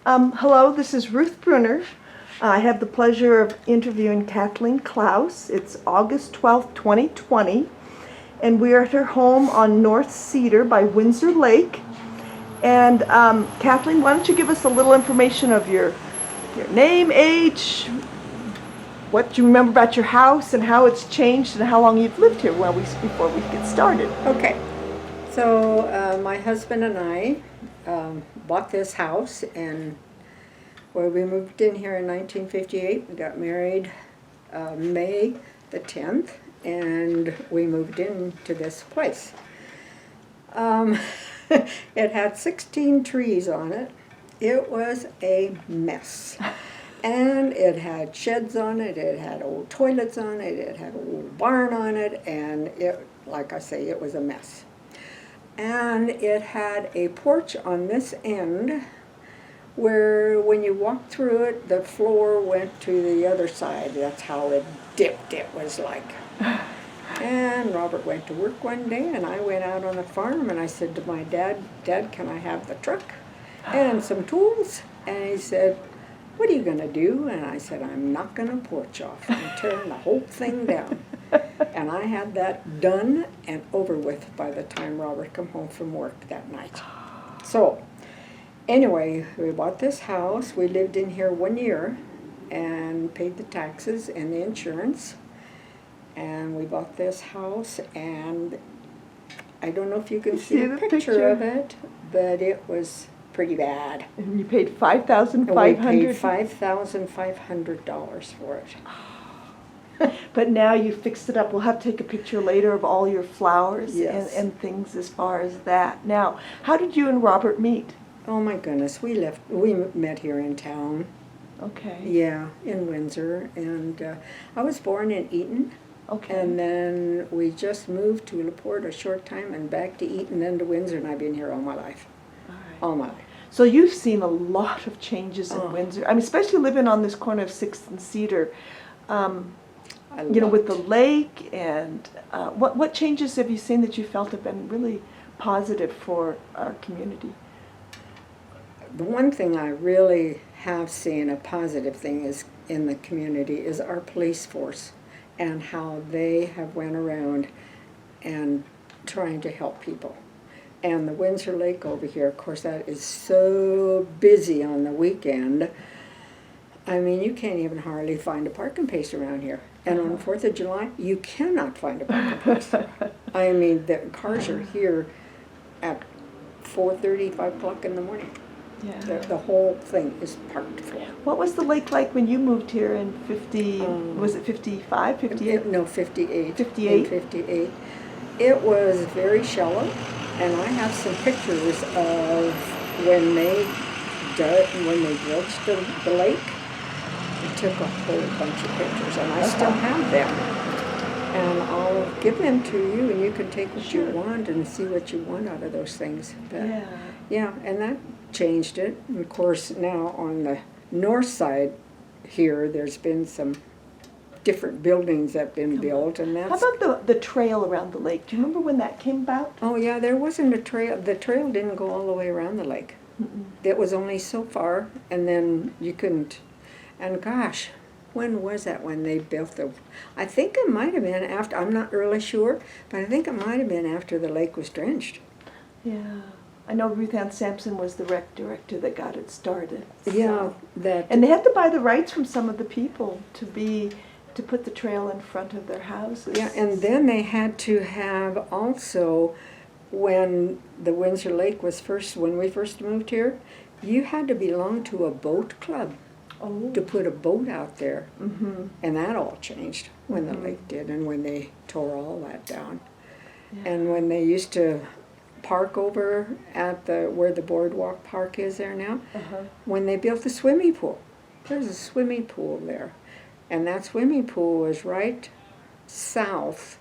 Hello, this is Ruth Brunner. I have the pleasure of interviewing Kathleen Claus. It's August 12th, 2020, and we are at her home on North Cedar by Windsor Lake. And Kathleen, why don't you give us a little information of your name, age, what you remember about your house, and how it's changed, and how long you've lived here before we get started. Okay, so my husband and I bought this house, and where we moved in here in 1958. We got married May the 10th, and we moved into this place. It had 16 trees on it. It was a mess. And it had sheds on it, it had old toilets on it, it had an old barn on it, and it, like I say, it was a mess. And it had a porch on this end where when you walked through it, the floor went to the other side. That's how it dipped, it was like. And Robert went to work one day, and I went out on the farm, and I said to my dad, "Dad, can I have the truck and some tools?" And he said, "What are you going to do?" And I said, "I'm knocking a porch off. I'm tearing the whole thing down." And I had that done and over with by the time Robert come home from work that night. So, anyway, we bought this house. We lived in here 1 year and paid the taxes and the insurance. And we bought this house, and I don't know if you can see a picture of it, but it was pretty bad. And you paid $5,500? We paid $5,500 for it. But now you fixed it up. We'll have to take a picture later of all your flowers. Yes. and things as far as that. Now, how did you and Robert meet? Oh my goodness, we met here in town. Okay. Yeah, in Windsor, and I was born in Eaton. Okay. And then we just moved to LaPorte a short time, and back to Eaton, then to Windsor, and I've been here all my life. All right. All my life. So you've seen a lot of changes in Windsor. I mean, especially living on this corner of 6th and Cedar. With the lake, and what changes have you seen that you felt have been really positive for our community? The one thing I really have seen a positive thing is in the community is our police force and how they have went around and trying to help people. And the Windsor Lake over here, of course, that is so busy on the weekend. I mean, you can't even hardly find a parking place around here. And on 4th of July, you cannot find a parking place. I mean, the cars are here at 4:30, 5 o'clock in the morning. Yeah. The whole thing is parked full. What was the lake like when you moved here in 50, was it 55, 58? No, 58. 58? In 58. It was very shallow, and I have some pictures of when they dredged the lake. I took a whole bunch of pictures, and I still have them. And I'll give them to you, and you can take what you want and see what you want out of those things. But, yeah, and that changed it. And of course, now on the north side here, there's been some different buildings that have been built, and that's... How about the trail around the lake? Do you remember when that came about? Oh, yeah, there wasn't a trail. The trail didn't go all the way around the lake. It was only so far, and then you couldn't... And gosh, when was that when they built the... I think it might have been after, I'm not really sure, but I think it might have been after the lake was drenched. Yeah. I know Ruth Ann Sampson was the rec director that got it started. So. Yeah. And they had to buy the rights from some of the people to put the trail in front of their houses. Yeah, and then they had to have also, when the Windsor Lake was when we first moved here, you had to belong to a boat club. To put a boat out there. And that all changed when the lake did, and when they tore all that down. Yeah. And when they used to park over at where the boardwalk park is there now, when they built the swimming pool. There's a swimming pool there. And that swimming pool was right south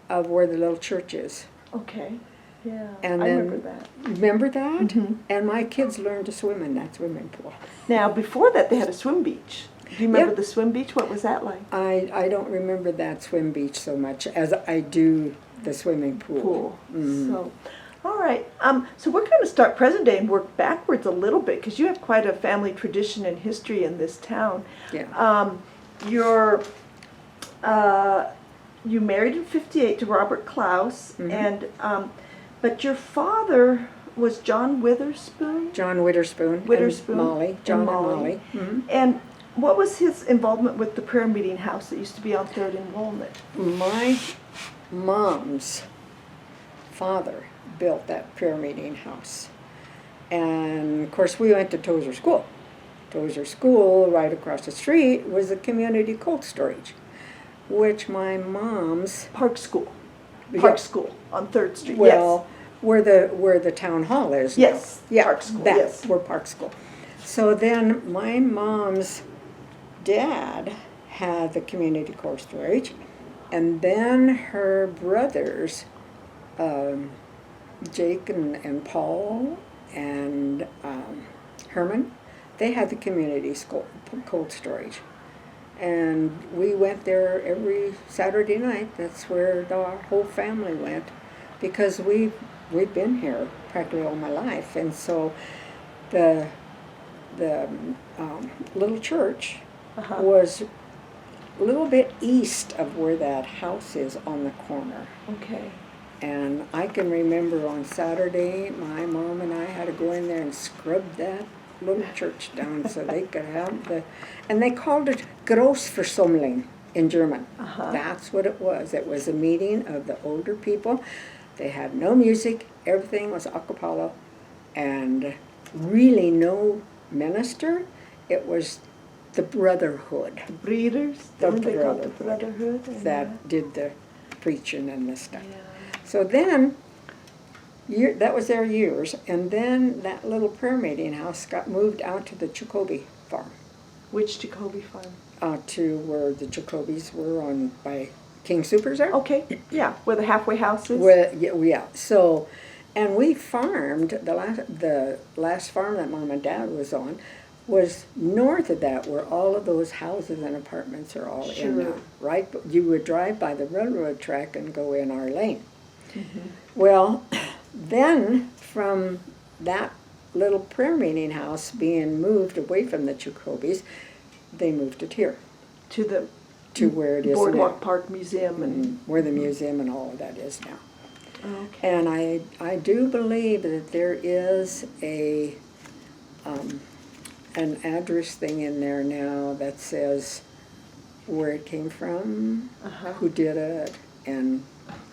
of where the little church is. Okay. Yeah, and I then, remember that. Remember that? And my kids learned to swim in that swimming pool. Now, before that, they had a swim beach. Do you remember the swim beach? What was that like? I don't remember that swim beach so much as I do the swimming pool. So, All right. So we're going to start present day and work backwards a little bit because you have quite a family tradition and history in this town. Yeah. You're you married in '58 to Robert Claus, and but your father was John Witherspoon. John Witherspoon. Witherspoon. And Molly. John and Molly. And what was his involvement with the prayer meeting house that used to be on 3rd and Walnut? My mom's father built that prayer meeting house. And of course we went to Tozer School. Tozer School, right across the street, was a community cold storage, which my mom's Park School. Yeah. Park School on 3rd Street. well, where the town hall is now. Yes. Yeah, Park School. that, Yes. we're Park School. So then my mom's dad had the community cold storage, and then her brothers, Jake and Paul and Herman, they had the community school cold storage. And we went there every Saturday night. That's where our whole family went, because we've been here practically all my life. And so the little church was a little bit east of where that house is on the corner. Okay. And I can remember on Saturday, my mom and I had to go in there and scrub that little church down so they could have and they called it Großversammlung in German. That's what it was. It was a meeting of the older people. They had no music, everything was a cappella, and really no minister. It was the brotherhood. The breeders. The They called it the brotherhood. brotherhood. That did the preaching and the stuff. Yeah. So then, that was their years, and then that little prayer meeting house got moved out to the Jacoby farm, Which Jacoby farm? to where the Jacobys were on by King Supers there. Okay. Yeah. Where the halfway house is. Well, yeah. So, and we farmed the last farm that Mom and Dad was on was north of that, where all of those houses and apartments are all in now, right? But you would drive by the railroad track and go in our lane. Well, then from that little prayer meeting house being moved away from the Jacobys, they moved it here To where it is Boardwalk now. Park Museum and Where the museum and all of that is now. okay. And I do believe that there is an address thing in there now that says where it came from, who did it, and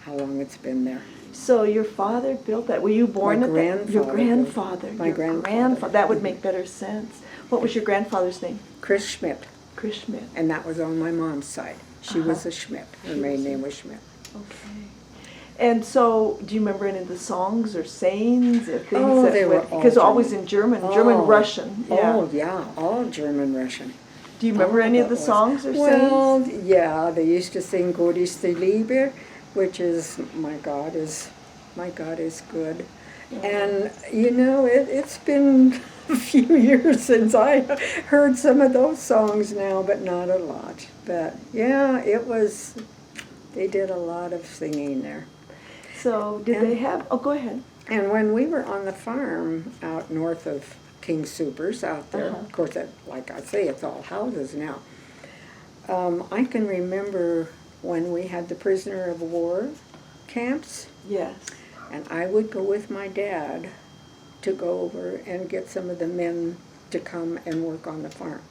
how long it's been there. So your father built that. Were you born My at that? Your grandfather grandfather. did. My Your grandfather. That would make better sense. What was your grandfather's name? Chris Schmidt, Chris Schmidt. and that was on my mom's side. She was a Schmidt. Her maiden name was Schmidt. Okay. And so, do you remember any of the songs or sayings or things? Oh, they were all because always German. in German, Oh. German Russian. Yeah. Oh, yeah, all German Russian. Do you remember any of the songs or Well, sayings? yeah, they used to sing "Gott ist die Liebe," which is my God is good. And you know, it's been a few years since I heard some of those songs now, but not a lot. But yeah, they did a lot of singing there. So, did they have? Oh, go ahead. And when we were on the farm out north of King Supers out there, of course, like I say, it's all houses now. I can remember when we had the prisoner of war camps, Yes. and I would go with my dad to go over and get some of the men to come and work on the farm.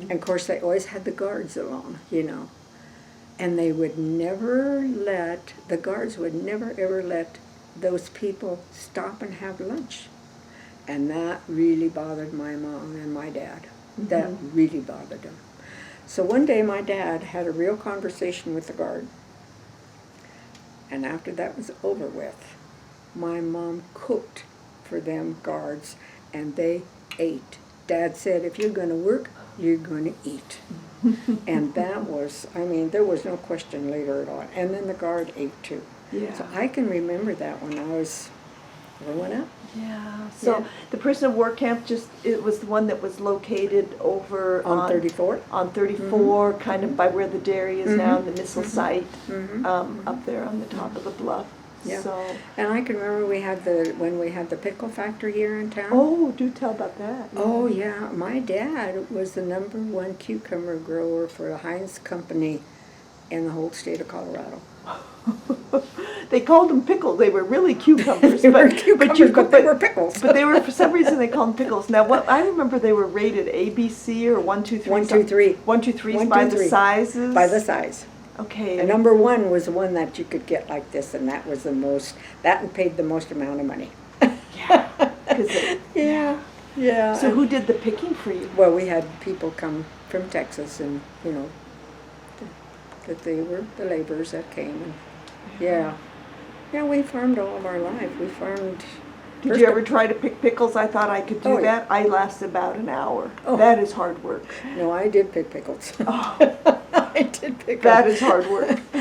And of course, they always had the guards along, you know. And the guards would never ever let those people stop and have lunch. And that really bothered my mom and my dad. That really bothered them. So one day my dad had a real conversation with the guard. And after that was over with, my mom cooked for them guards, and they ate. Dad said, if you're going to work, you're going to eat. And that was, I mean, there was no question later at all. And then the guard ate too. Yeah. So I can remember that when I was growing up. Yeah. So Yeah. the prisoner of war camp it was the one that was located over On 34? On 34, kind of by where the dairy is now, the missile site, up there on the top of the bluff. Yeah. So, And I can remember when we had the pickle factory here in town. oh, do tell about that. Oh, yeah. My dad was the #1 cucumber grower for the Heinz Company in the whole state of Colorado. They called them pickles. They were really cucumbers. They were cucumbers, but they were pickles. But they were, for some reason, they called them pickles. Now, what I remember, they were rated A, B, C, or 1, 2, 3. 1, 2, 3. 1, 2, 3 1, by 2, the 3. sizes. By the size. Okay. And #1 was the one that you could get like this, and that was the most. That paid the most amount of money. Yeah. 'Cause they- Yeah. Yeah. So who did the picking for you? Well, we had people come from Texas, and that they were the laborers that came, and yeah, we farmed all of our life. We farmed. Did you ever try to pick pickles? I thought I could do Oh, yeah. that. I lasted about an hour. Oh. That is hard work. No, I did pick pickles. Oh, I did pick. that them. is hard work. We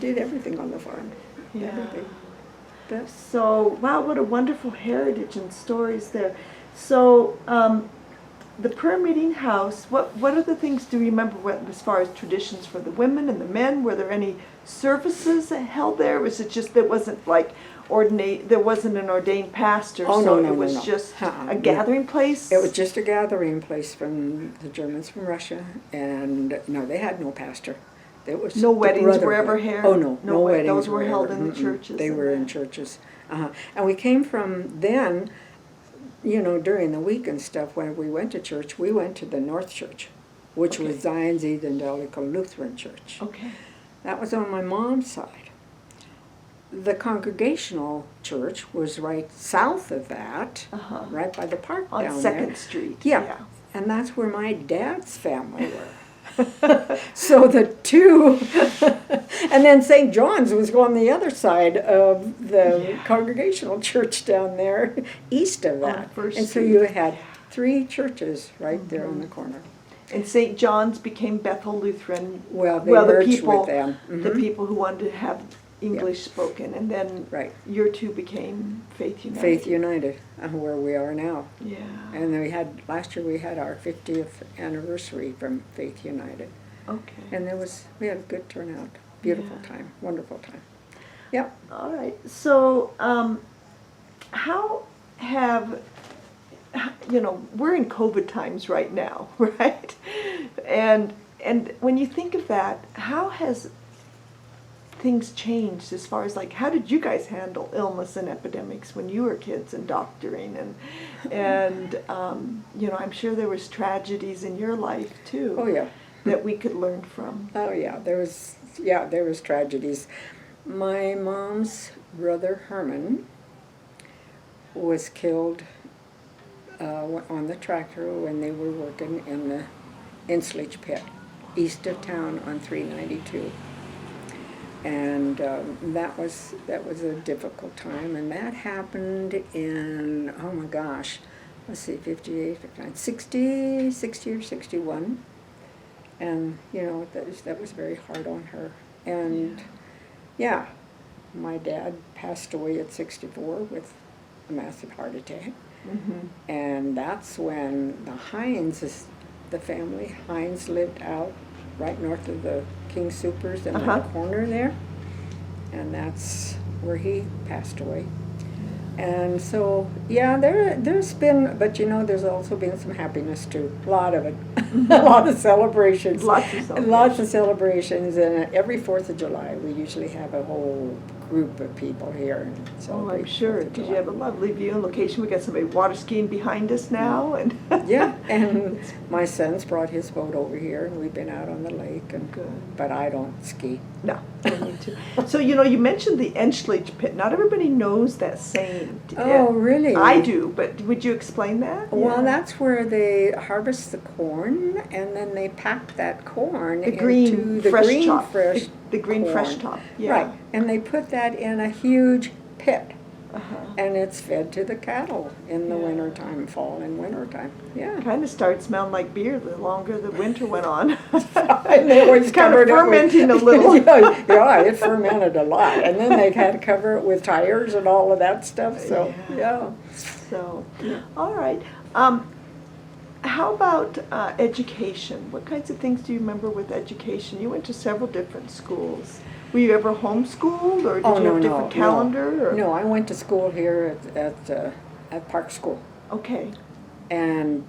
did everything on the farm. Yeah. Everything. But So, wow, what a wonderful heritage and stories there. So, the prayer meeting house, what other things do you remember as far as traditions for the women and the men? Were there any services held there? Was it just, there wasn't like there wasn't an ordained pastor, Oh, so no, it was no. just Uh-uh. a gathering place? it was just a gathering place from the Germans from Russia, and no, they had no pastor. There was No the weddings were brotherhood. ever here? Oh no, No no wed- weddings. those were held in the mm-mm. churches They and were in that. churches, and we came from then. During the week and stuff, when we went to church, we went to the North Church, which was Okay. Zion's Evangelical Lutheran Church. Okay. That was on my mom's side. The Congregational Church was right south of that, Uh-huh. right by the park On down 2nd there. Street. Yeah. And that's where my dad's family were. So the two, and then St. John's was on the other side of the Yeah. Congregational Church down there, east of On that. First And so Street. you had 3 churches right there on the corner. And St. John's became Bethel Lutheran. Well, they the merged people, with them. the Mhm. people who wanted to have English spoken, and then Right. your two became Faith United. Faith United, where we are now. Yeah. And then last year we had our 50th anniversary from Faith United. Okay. And we had a good turnout, beautiful Yeah. time, wonderful time. Yep. All right. So, how have we're in COVID times right now, right? And when you think of that, how has things changed as far as like how did you guys handle illness and epidemics when you were kids and doctoring and I'm sure there was tragedies in your life too. Oh, yeah. That we could learn from. Oh, yeah, there was tragedies. My mom's brother Herman was killed on the tractor when they were working in the Inslage pit, east of town on 392. And that was a difficult time, and that happened in, oh my gosh, let's see, 58, 59, 60 or 61. And, that was very hard on her. And, yeah, my dad passed away at 64 with a massive heart attack. Mm-hmm. And that's when the family Heinz lived out right north of the King Supers in Uh-huh. the corner there. And that's where he passed away. And so, yeah, there's been, but there's also been some happiness too. A lot of it. A lot of celebrations. Lots of celebrations. Lots of celebrations. And every 4th of July, we usually have a whole group of people here. And Oh, celebrate I'm sure, 4th of because you July. have a lovely view and location. We got somebody water skiing behind us now, and Yeah, and my son's brought his boat over here, and we've been out on the lake. And Good. But I don't ski. No, don't need to. So you mentioned the Enschlage pit. Not everybody knows that saying. Oh, really? I do, but would you explain that? Well, Yeah. that's where they harvest the corn, and then they pack that corn The green into the fresh green top. fresh The green corn. fresh top. Yeah. Right, and they put that in a huge pit, Uh-huh. and it's fed to the cattle in the Yeah. wintertime, fall and wintertime. Yeah. Kind of started smelling like beer the longer the winter went on. And they always It's kind of covered it with- fermenting a little. yeah, it fermented a lot, and then they had to cover it with tires and all of that stuff. So yeah. So, all right. How about education? What kinds of things do you remember with education? You went to several different schools. Were you ever homeschooled, or did Oh, you no, have a no, different calendar? Or? No, I went to school here at Park School. Okay. And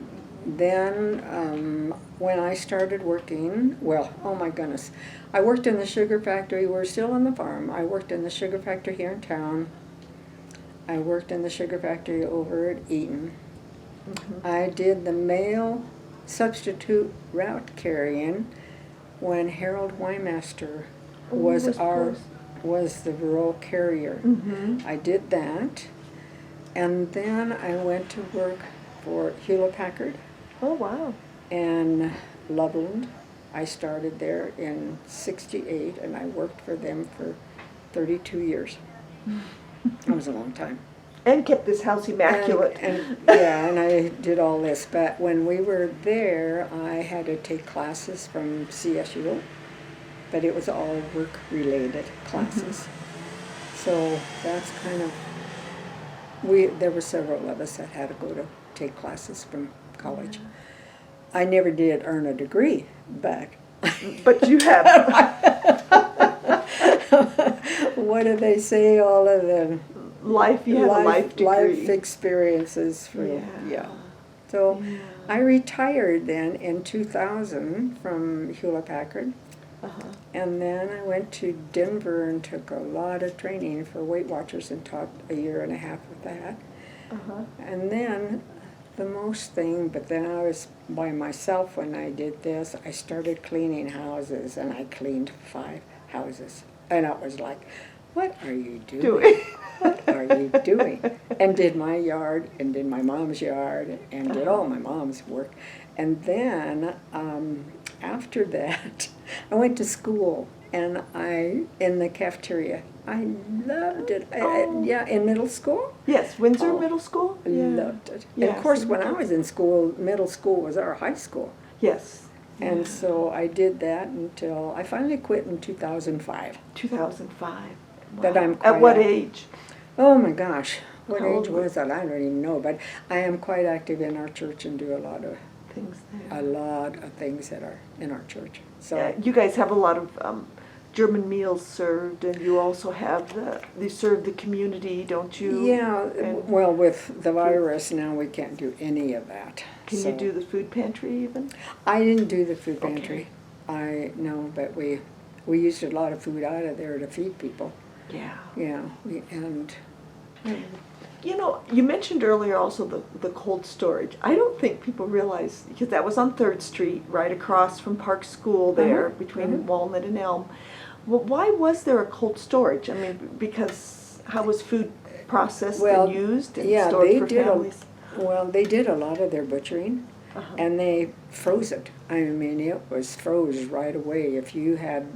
then when I started working, well, oh my goodness, I worked in the sugar factory. We're still on the farm. I worked in the sugar factory here in town. I worked in the sugar factory over at Eaton. Mm-hmm. I did the mail substitute route carrying when Harold Wymaster was the rural carrier. Mm-hmm. I did that, and then I went to work for Hewlett Packard Oh, wow. in Loveland. I started there in '68, and I worked for them for 32 years. That was a long time. And kept this house immaculate. And I did all this. But when we were there, I had to take classes from CSU, but it was all work-related classes. Mm-hmm. So that's kind of, there were several of us that had to go to take classes from college. Yeah. I never did earn a degree, but... But you have. What do they say? All of the... Life, you have a life degree. Life experiences. Yeah. So yeah. I retired then in 2000 from Hewlett Packard. Uh-huh. And then I went to Denver and took a lot of training for Weight Watchers and taught a year and a half of that. Uh-huh. And then but then I was by myself when I did this. I started cleaning houses, and I cleaned 5 houses. And I was like, what are you doing? What are you doing? And did my yard, and did my mom's yard, and did all my mom's work. And then after that, I went to school, and in the cafeteria. I loved it. In middle school. Yes, Windsor Middle School. I loved it. Yes. And of course, when I was in school, middle school was our high school. Yes. And so I did that until I finally quit in 2005. 2005. Wow. But I'm at what age? Oh my gosh, what age was that? I don't even know. But I am quite active in our church and do a lot of things there. A lot of things that are in our church. So yeah, you guys have a lot of German meals served, and you also have you serve the community, don't you? Yeah. Well, with the virus now, we can't do any of that. Can you do the food pantry even? I didn't do the food pantry. Okay. But we used a lot of food out of there to feed people. Yeah. Yeah. You know, you mentioned earlier also the cold storage. I don't think people realize, because that was on 3rd Street, right across from Park School there, between Walnut and Elm. Well, why was there a cold storage? I mean, because how was food processed and used and stored for families? They did a lot of their butchering, and they froze it. I mean, it was froze right away. If you had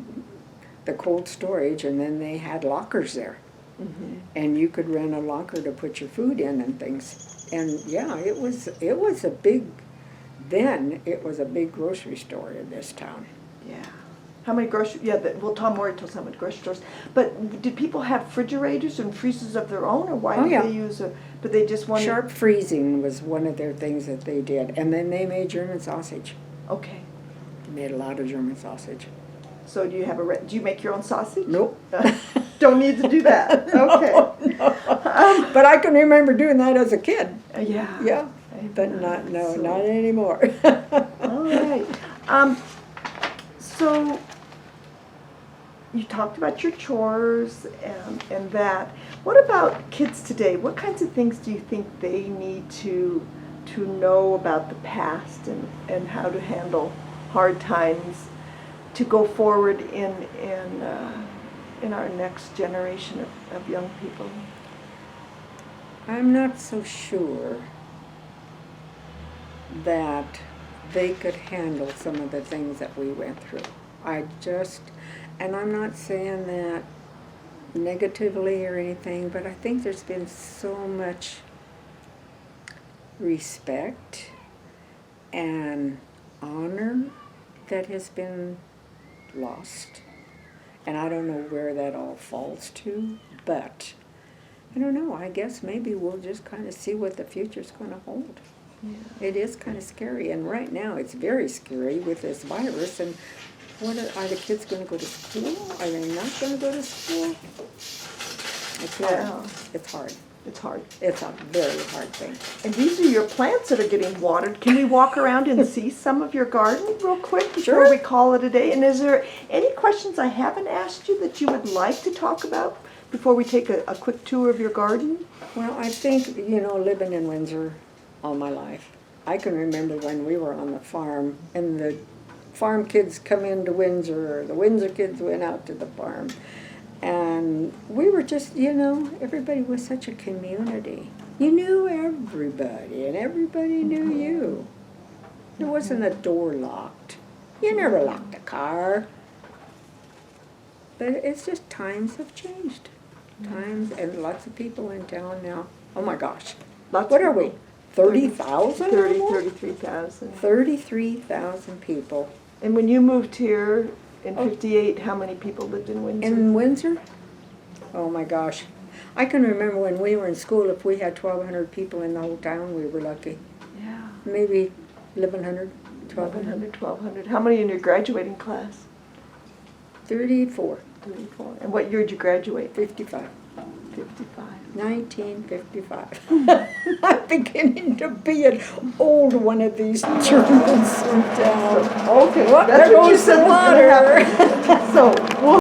the cold storage, and then they had lockers there. Mm-hmm. And you could rent a locker to put your food in and things. And yeah, it was a big grocery store in this town. Yeah. How many grocery? Yeah. Tom Mori told us how many grocery stores. But did people have refrigerators and freezers of their own, or why did they use a? But they just wanted. Sharp freezing was one of their things that they did, and then they made German sausage. Okay. They made a lot of German sausage. So do you make your own sausage? Nope. Don't need to do that. Okay. No. But I can remember doing that as a kid. Yeah. Yeah. But not anymore. All right. So you talked about your chores and that. What about kids today? What kinds of things do you think they need to know about the past and how to handle hard times to go forward in our next generation of young people? I'm not so sure that they could handle some of the things that we went through. And I'm not saying that negatively or anything, but I think there's been so much respect and honor that has been lost. And I don't know where that all falls to, but I don't know. I guess maybe we'll just kind of see what the future's going to hold. Yeah. It is kind of scary, and right now it's very scary with this virus, and are the kids going to go to school? Are they not going to go to school? It's hard. Yeah. It's hard. It's hard. It's a very hard thing. And these are your plants that are getting watered. Can we walk around and see some of your garden real quick before Sure. we call it a day? And is there any questions I haven't asked you that you would like to talk about before we take a quick tour of your garden? Well, I think, living in Windsor all my life, I can remember when we were on the farm and the farm kids come into Windsor, or the Windsor kids went out to the farm. And we were just, everybody was such a community. You knew everybody, and everybody knew you. There wasn't a door locked. You never locked a car. But it's just times have changed. Times, and lots of people in town now. Oh my gosh. Lots What of are we? 30,000? 33,000. 33,000 people. And when you moved here in Oh. 58, how many people lived in Windsor? In Windsor? Oh my gosh. I can remember when we were in school, if we had 1,200 people in the whole town, we were lucky. Yeah. Maybe 1,100, 1,200, 1,200. How many in your graduating class? 34, 34. And what year did you graduate? 55, 55. 1955. I'm beginning to be an old one of these Germans in town. Okay, Well, that's there what you goes the said was gonna water. happen. So, we'll